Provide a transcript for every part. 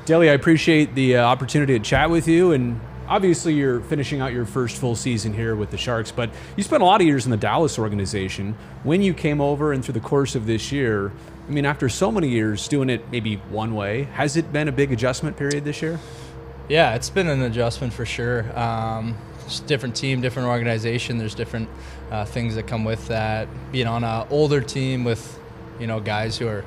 Delly, I appreciate the opportunity to chat with you, and obviously you're finishing out your first full season here with the Sharks, but you spent a lot of years in the Dallas organization. When you came over and through the course of this year, I mean, after so many years doing it maybe one way, has it been a big adjustment period this year? Yeah, it's been an adjustment for sure. It's a different team, different organization. There's different things that come with that. Being on an older team with, guys who are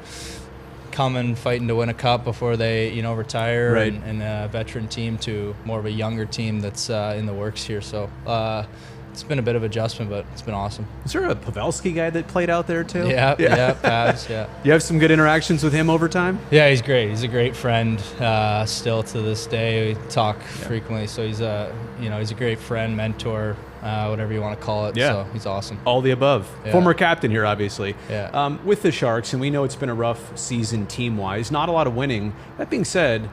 coming, fighting to win a cup before they, retire, right. and a veteran team to more of a younger team that's in the works here. So it's been a bit of adjustment, but it's been awesome. Is there a Pavelski guy that played out there too? Yeah, Pavs, yeah. You have some good interactions with him over time? Yeah, he's great. He's a great friend still to this day. We talk frequently, so he's a great friend, mentor, whatever you want to call it. Yeah. So he's awesome. All the above. Yeah. Former captain here, obviously. Yeah. With the Sharks, and we know it's been a rough season team-wise, not a lot of winning. That being said,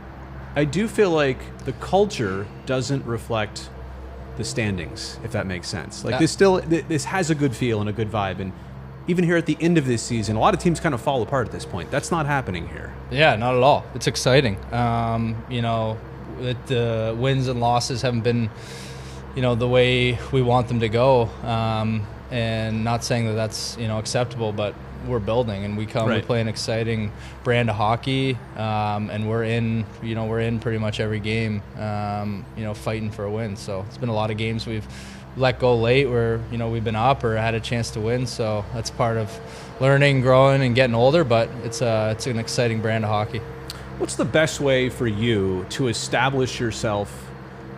I do feel like the culture doesn't reflect the standings, if that makes sense. Like this has a good feel and a good vibe, and even here at the end of this season, a lot of teams kind of fall apart at this point. That's not happening here. Yeah, not at all. It's exciting. The wins and losses haven't been, the way we want them to go, and not saying that that's acceptable, but we're building, and we play an exciting brand of hockey, and we're in pretty much every game, fighting for a win. So it's been a lot of games we've let go late where we've been up or had a chance to win. So that's part of learning, growing, and getting older. But it's an exciting brand of hockey. What's the best way for you to establish yourself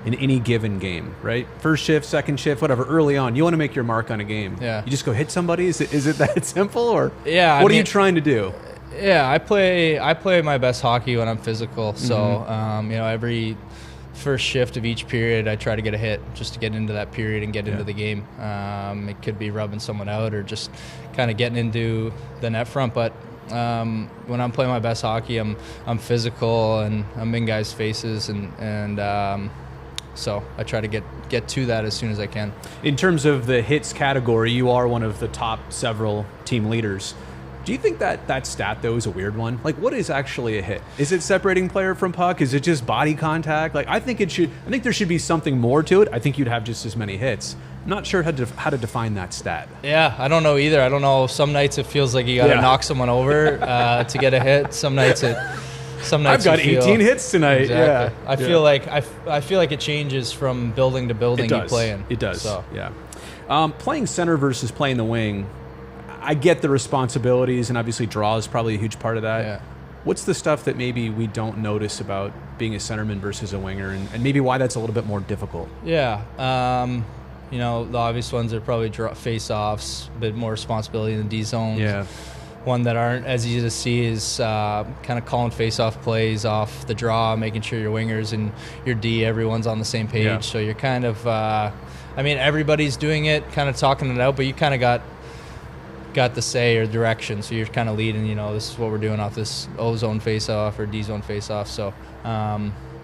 in any given game, right? First shift, second shift, whatever, early on. You want to make your mark on a game. Yeah. You just go hit somebody? Is it that simple? Or yeah, what are you trying to do? Yeah, I play my best hockey when I'm physical. So, every first shift of each period, I try to get a hit just to get into that period and get into the game. It could be rubbing someone out or just kind of getting into the net front. But when I'm playing my best hockey, I'm physical and I'm in guys' faces and so I try to get to that as soon as I can. In terms of the hits category, you are one of the top several team leaders. Do you think that stat, though, is a weird one? Like, what is actually a hit? Is it separating player from puck? Is it just body contact? Like, I think there should be something more to it. I think you'd have just as many hits. I'm not sure how to define that stat. Yeah, I don't know either. I don't know. Some nights it feels like you got to knock someone over to get a hit. Some nights I've got 18 hits tonight. Exactly. Yeah, I feel like it changes from building to building you play in. It does. So. Yeah. Playing center versus playing the wing, I get the responsibilities, and obviously draw is probably a huge part of that. Yeah. What's the stuff that maybe we don't notice about being a centerman versus a winger, and maybe why that's a little bit more difficult? Yeah. The obvious ones are probably face-offs, a bit more responsibility in the D zone. Yeah. One that aren't as easy to see is kind of calling face-off plays off the draw, making sure your wingers and your D, everyone's on the same page. Yeah. So you're kind of, everybody's doing it, kind of talking it out, but you kind of got the say or direction. So you're kind of leading, this is what we're doing off this O-zone face-off or D-zone face-off. So,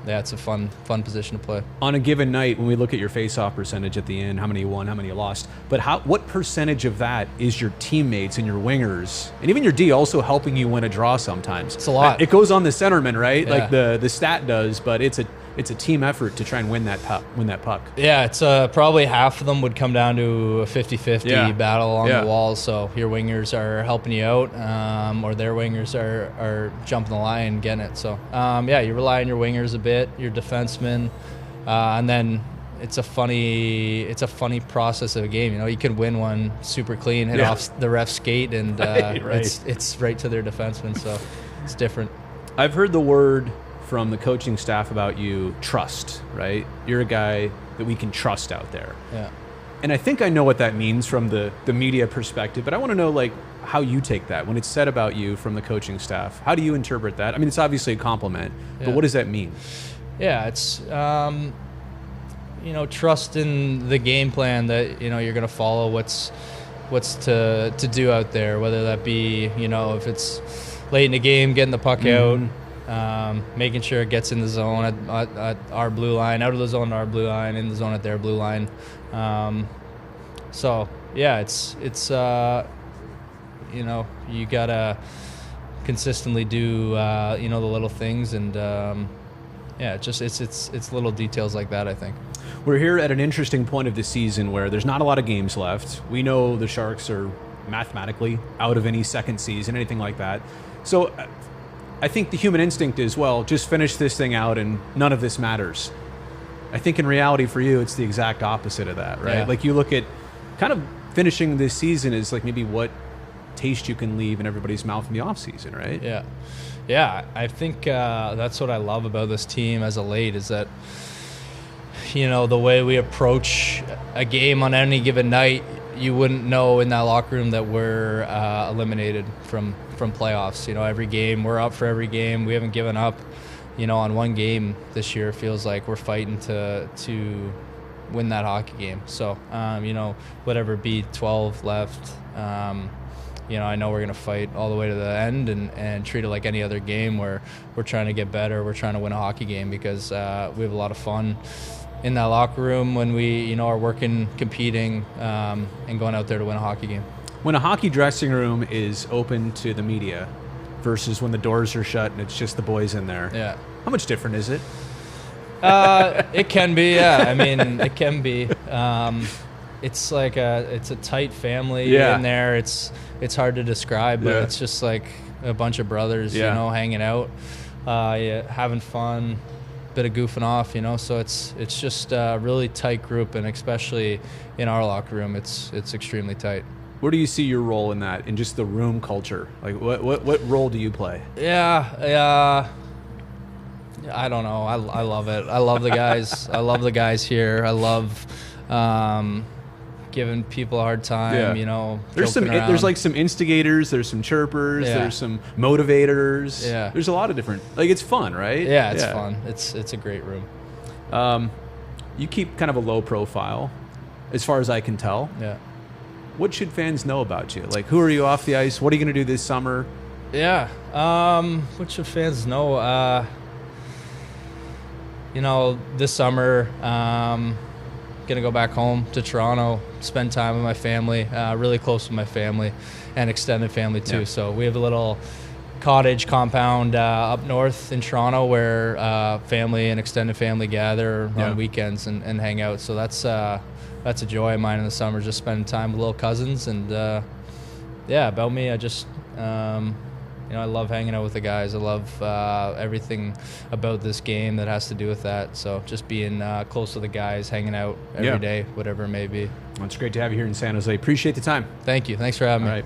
it's a fun position to play. On a given night, when we look at your face-off percentage at the end, how many you won, how many you lost, but what percentage of that is your teammates and your wingers, and even your D also helping you win a draw sometimes? It's a lot. It goes on the centerman, right? Yeah. Like the stat does, but it's a team effort to try and win that puck. Yeah, it's probably half of them would come down to a 50-50 battle on the walls. So your wingers are helping you out, or their wingers are jumping the line and getting it. So you rely on your wingers a bit, your defensemen, and then it's a funny process of a game. You can win one super clean, hit off the ref's skate, and it's right to their defenseman. So it's different. I've heard the word from the coaching staff about you, trust, right? You're a guy that we can trust out there. Yeah. And I think I know what that means from the media perspective, but I want to know how you take that when it's said about you from the coaching staff. How do you interpret that? I mean, it's obviously a compliment, but what does that mean? Yeah, it's trust in the game plan that you're going to follow what's to do out there, whether that be if it's late in the game, getting the puck out, making sure it gets in the zone at our blue line, out of the zone to our blue line, in the zone at their blue line. It's you gotta consistently do the little things, and it's little details like that, I think. We're here at an interesting point of the season where there's not a lot of games left. We know the Sharks are mathematically out of any second season, anything like that. So I think the human instinct is, well, just finish this thing out and none of this matters. I think in reality for you, it's the exact opposite of that, right? Yeah. Like you look at kind of finishing this season is like maybe what taste you can leave in everybody's mouth in the off season, right? Yeah, I think that's what I love about this team as a late is that, the way we approach a game on any given night, you wouldn't know in that locker room that we're eliminated from playoffs. Every game, we're up for every game. We haven't given up, on one game this year. It feels like we're fighting to win that hockey game. So, whatever it be, 12 left, I know we're going to fight all the way to the end and treat it like any other game where we're trying to get better. We're trying to win a hockey game because we have a lot of fun in that locker room when we, are working, competing, and going out there to win a hockey game. When a hockey dressing room is open to the media versus when the doors are shut and it's just the boys in there, yeah, how much different is it? It can be, yeah. I mean, it can be. It's like it's a tight family in there. It's hard to describe, but it's just like a bunch of brothers, hanging out, having fun, bit of goofing off, So it's just a really tight group, and especially in our locker room, it's extremely tight. Where do you see your role in that, in just the room culture? Like, what role do you play? Yeah. I don't know. I love it. I love the guys. I love the guys here. I love giving people a hard time. There's like some instigators. There's some chirpers. Yeah. There's some motivators. Yeah. There's a lot of different. Like, it's fun, right? Yeah, it's fun. It's a great room. You keep kind of a low profile, as far as I can tell. Yeah. What should fans know about you? Like, who are you off the ice? What are you going to do this summer? Yeah. What should fans know? This summer, gonna go back home to Toronto, spend time with my family, really close with my family and extended family too. Yeah. So we have a little cottage compound up north in Toronto where family and extended family gather on weekends and hang out. So that's a joy of mine in the summer, just spending time with little cousins. And about me, I just I love hanging out with the guys. I love everything about this game that has to do with that. So just being close to the guys, hanging out every day, whatever it may be. Well, it's great to have you here in San Jose. Appreciate the time. Thank you. Thanks for having me. All right.